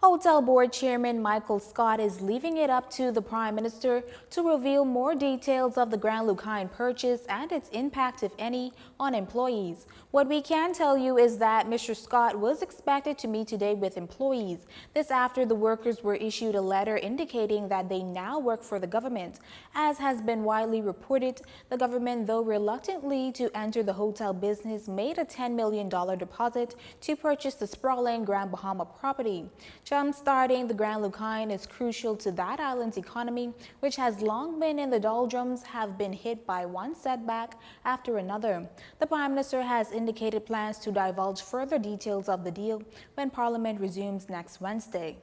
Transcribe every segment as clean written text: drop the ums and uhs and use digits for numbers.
Hotel Board Chairman Michael Scott is leaving it up to the Prime Minister to reveal more details of the Grand Lucayne purchase and its impact, if any, on employees. What we can tell you is that Mr. Scott was expected to meet today with employees. This after the workers were issued a letter indicating that they now work for the government. As has been widely reported, the government, though reluctantly to enter the hotel business, made a $10 million deposit to purchase the sprawling Grand Bahama property. Jump-starting the Grand Lucayne is crucial to that island's economy, which has long been in the doldrums, have been hit by one setback after another. The Prime Minister has indicated plans to divulge further details of the deal when Parliament resumes next Wednesday.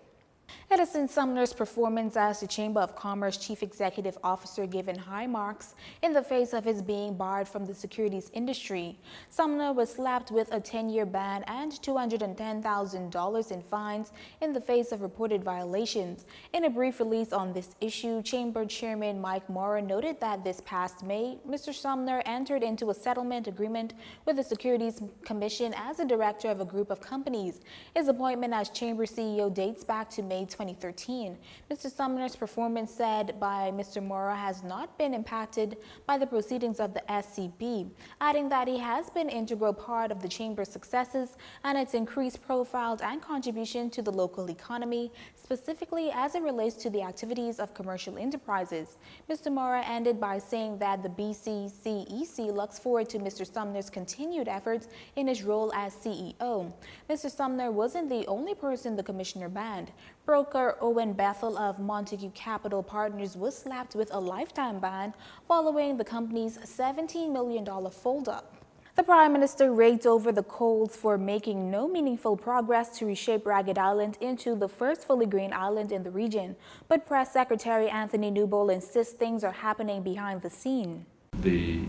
Edison Sumner's performance as the Chamber of Commerce Chief Executive Officer given high marks in the face of his being barred from the securities industry. Sumner was slapped with a 10-year ban and $210,000 in fines in the face of reported violations. In a brief release on this issue, Chamber Chairman Mike Mora noted that this past May, Mr. Sumner entered into a settlement agreement with the Securities Commission as a director of a group of companies. His appointment as Chamber CEO dates back to May 2013. Mr. Sumner's performance, said by Mr. Mora, has not been impacted by the proceedings of the SCB, adding that he has been an integral part of the Chamber's successes and its increased profile and contribution to the local economy, specifically as it relates to the activities of commercial enterprises. Mr. Mora ended by saying that the BCCEC looks forward to Mr. Sumner's continued efforts in his role as CEO. Mr. Sumner wasn't the only person the commissioner banned. Broker Owen Bethel of Montague Capital Partners was slapped with a lifetime ban following the company's $17 million fold-up. The Prime Minister raked over the coals for making no meaningful progress to reshape Ragged Island into the first fully green island in the region. But Press Secretary Anthony Newbold insists things are happening behind the scene. The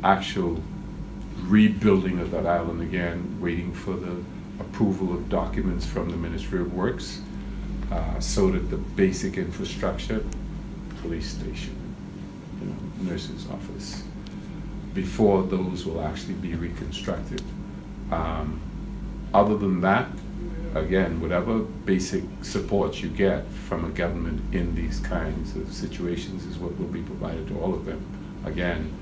actual rebuilding of that island again, waiting for the approval of documents from the Ministry of Works, so that the basic infrastructure, police station, nurse's office, before those will actually be reconstructed. Other than that, again, whatever basic support you get from a government in these kinds of situations is what will be provided to all of them. Again,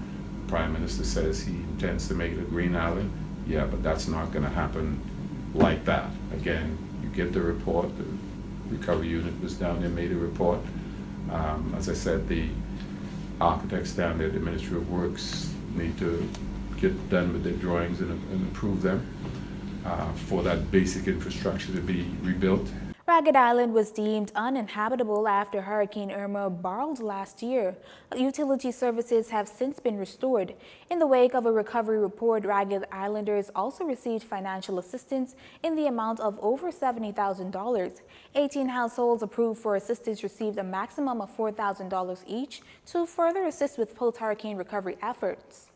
the Prime Minister says he intends to make it a green island. Yeah, but that's not going to happen like that. Again, you get the report. The recovery unit was down there, made a report. As I said, the architects down there, the Ministry of Works, need to get done with their drawings and approve them for that basic infrastructure to be rebuilt. Ragged Island was deemed uninhabitable after Hurricane Irma barreled last year. Utility services have since been restored. In the wake of a recovery report, Ragged Islanders also received financial assistance in the amount of over $70,000. 18 households approved for assistance received a maximum of $4,000 each to further assist with post-hurricane recovery efforts.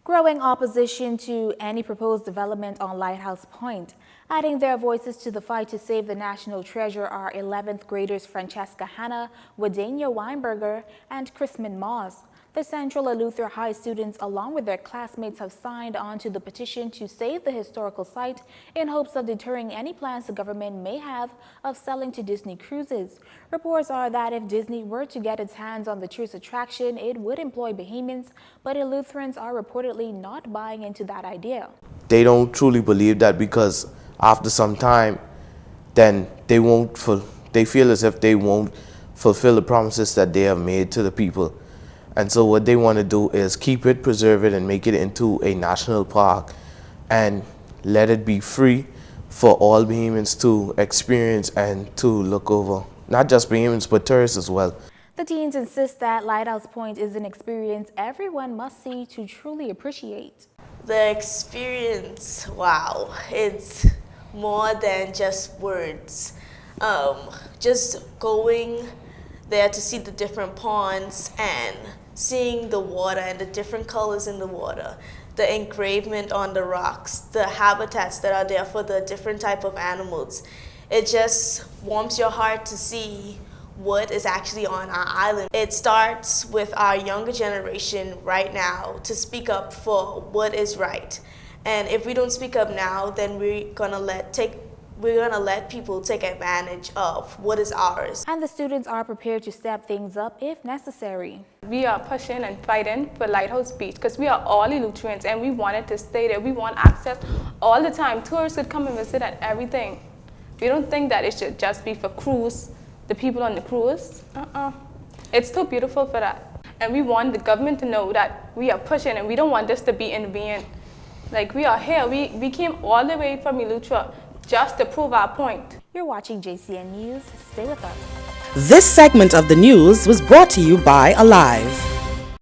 Growing opposition to any proposed development on Lighthouse Point. Adding their voices to the fight to save the national treasure are 11th graders Francesca Hanna, Wadenia Weinberger, and Chrisman Moss. The Central Eleuthera High students, along with their classmates, have signed on to the petition to save the historical site in hopes of deterring any plans the government may have of selling to Disney Cruises. Reports are that if Disney were to get its hands on the tourist attraction, it would employ Bahamians, but Eleutherans are reportedly not buying into that idea. They don't truly believe that because after some time, then they feel as if they won't fulfill the promises that they have made to the people. And so what they want to do is keep it, preserve it, and make it into a national park and let it be free for all Bahamians to experience and to look over. Not just Bahamians, but tourists as well. The teens insist that Lighthouse Point is an experience everyone must see to truly appreciate. The experience, wow, it's more than just words. Just going there to see the different ponds and seeing the water and the different colors in the water, the engravement on the rocks, the habitats that are there for the different type of animals. It just warms your heart to see what is actually on our island. It starts with our younger generation right now to speak up for what is right. And if we don't speak up now, then we're gonna take we're going to let people take advantage of what is ours. And the students are prepared to step things up if necessary. We are pushing and fighting for Lighthouse Beach because we are all Eleutherians and we wanted to stay there. We want access all the time. Tourists could come and visit and everything. We don't think that it should just be for cruise, the people on the cruise. It's too beautiful for that. And we want the government to know that we are pushing and we don't want this to be in vain. Like, we are here. We came all the way from Eleuthera just to prove our point. You're watching JCN News. Stay with us. This segment of the news was brought to you by Alive.